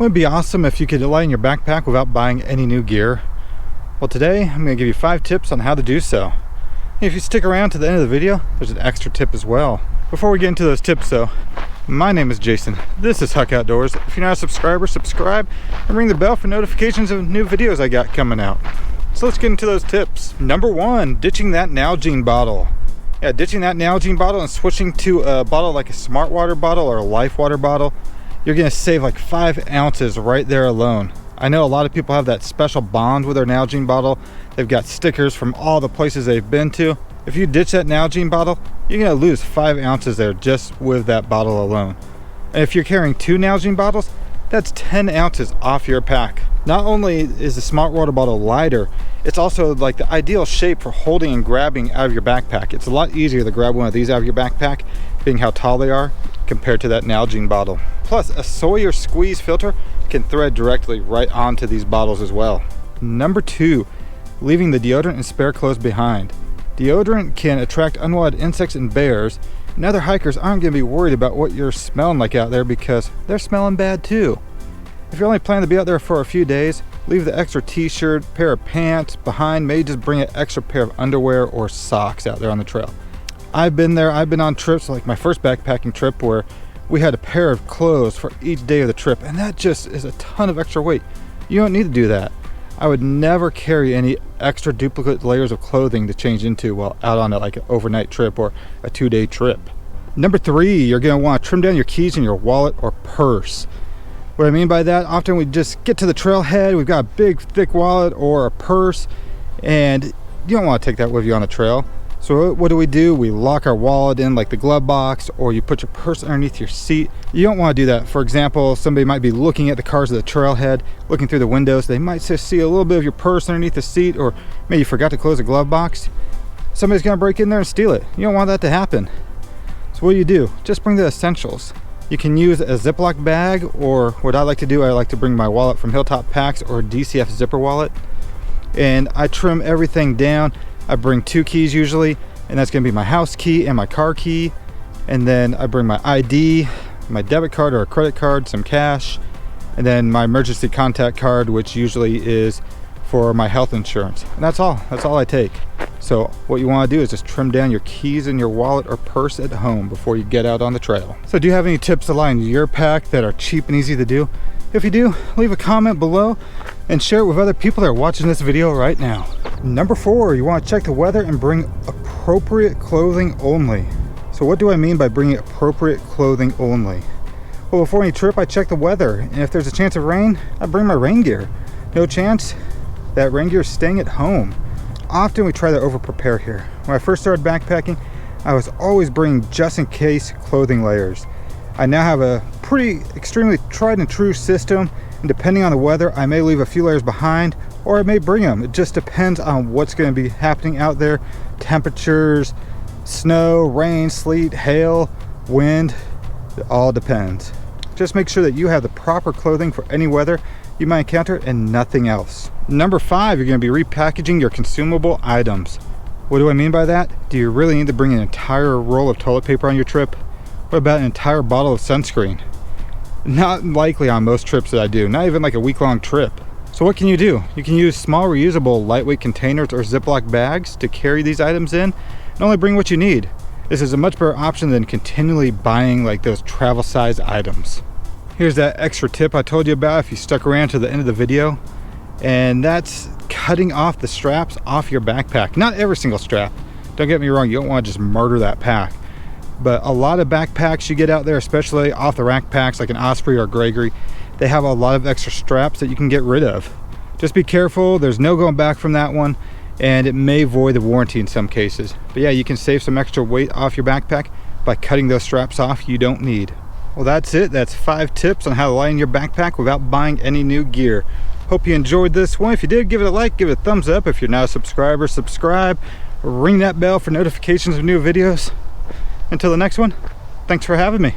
Wouldn't it be awesome if you could lighten your backpack without buying any new gear? Well, today I'm going to give you 5 tips on how to do so. And if you stick around to the end of the video, there's an extra tip as well. Before we get into those tips though, my name is Jason. This is Huck Outdoors. If you're not a subscriber, subscribe and ring the bell for notifications of new videos I got coming out. So let's get into those tips. Number 1, ditching that Nalgene bottle. Yeah, ditching that Nalgene bottle and switching to a bottle like a Smart Water bottle or a Life Water bottle. You're gonna save like 5 ounces right there alone. I know a lot of people have that special bond with their Nalgene bottle. They've got stickers from all the places they've been to. If you ditch that Nalgene bottle, you're gonna lose 5 ounces there just with that bottle alone. And if you're carrying 2 Nalgene bottles, that's 10 ounces off your pack. Not only is the Smart Water bottle lighter, it's also like the ideal shape for holding and grabbing out of your backpack. It's a lot easier to grab one of these out of your backpack, being how tall they are, compared to that Nalgene bottle. Plus, a Sawyer squeeze filter can thread directly right onto these bottles as well. Number 2, leaving the deodorant and spare clothes behind. Deodorant can attract unwanted insects and bears, and other hikers aren't going to be worried about what you're smelling like out there because they're smelling bad too. If you're only planning to be out there for a few days, leave the extra t-shirt, pair of pants behind. Maybe just bring an extra pair of underwear or socks out there on the trail. I've been there. I've been on trips like my first backpacking trip where we had a pair of clothes for each day of the trip, and that just is a ton of extra weight. You don't need to do that. I would never carry any extra duplicate layers of clothing to change into while out on like an overnight trip or a 2-day trip. Number 3, you're going to want to trim down your keys in your wallet or purse. What I mean by that, often we just get to the trailhead, we've got a big thick wallet or a purse, and you don't want to take that with you on the trail. So what do? We lock our wallet in like the glove box, or you put your purse underneath your seat. You don't want to do that. For example, somebody might be looking at the cars at the trailhead, looking through the windows. They might just see a little bit of your purse underneath the seat, or maybe you forgot to close the glove box. Somebody's going to break in there and steal it. You don't want that to happen. So what do? Just bring the essentials. You can use a Ziploc bag, or what I like to do, I like to bring my wallet from Hilltop Packs or DCF zipper wallet, and I trim everything down. I bring 2 keys usually, and that's going to be my house key and my car key, and then I bring my ID, my debit card or a credit card, some cash, and then my emergency contact card, which usually is for my health insurance. And that's all I take. So what you want to do is just trim down your keys in your wallet or purse at home before you get out on the trail. So do you have any tips to line your pack that are cheap and easy to do? If you do, leave a comment below and share it with other people that are watching this video right now. Number 4, you want to check the weather and bring appropriate clothing only. So what do I mean by bringing appropriate clothing only? Well, before any trip, I check the weather, and if there's a chance of rain, I bring my rain gear. No chance, that rain gear is staying at home. Often we try to over prepare here. When I first started backpacking, I was always bringing just in case clothing layers. I now have a pretty extremely tried and true system, and depending on the weather, I may leave a few layers behind, or I may bring them. It just depends on what's going to be happening out there. Temperatures, snow, rain, sleet, hail, wind, it all depends. Just make sure that you have the proper clothing for any weather you might encounter and nothing else. Number 5, you're going to be repackaging your consumable items. What do I mean by that? Do you really need to bring an entire roll of toilet paper on your trip? What about an entire bottle of sunscreen? Not likely on most trips that I do, not even like a week-long trip. So what can you do? You can use small reusable lightweight containers or Ziploc bags to carry these items in and only bring what you need. This is a much better option than continually buying like those travel size items. Here's that extra tip I told you about if you stuck around to the end of the video, and that's cutting off the straps off your backpack. Not every single strap, don't get me wrong, you don't want to just murder that pack, but a lot of backpacks you get out there, especially off the rack packs like an Osprey or Gregory, they have a lot of extra straps that you can get rid of. Just be careful, there's no going back from that one, and it may void the warranty in some cases. But yeah, you can save some extra weight off your backpack by cutting those straps off you don't need. Well, that's it. That's 5 tips on how to lighten your backpack without buying any new gear. Hope you enjoyed this one. If you did, give it a like, give it a thumbs up. If you're not a subscriber, subscribe. Ring that bell for notifications of new videos. Until the next one, thanks for having me.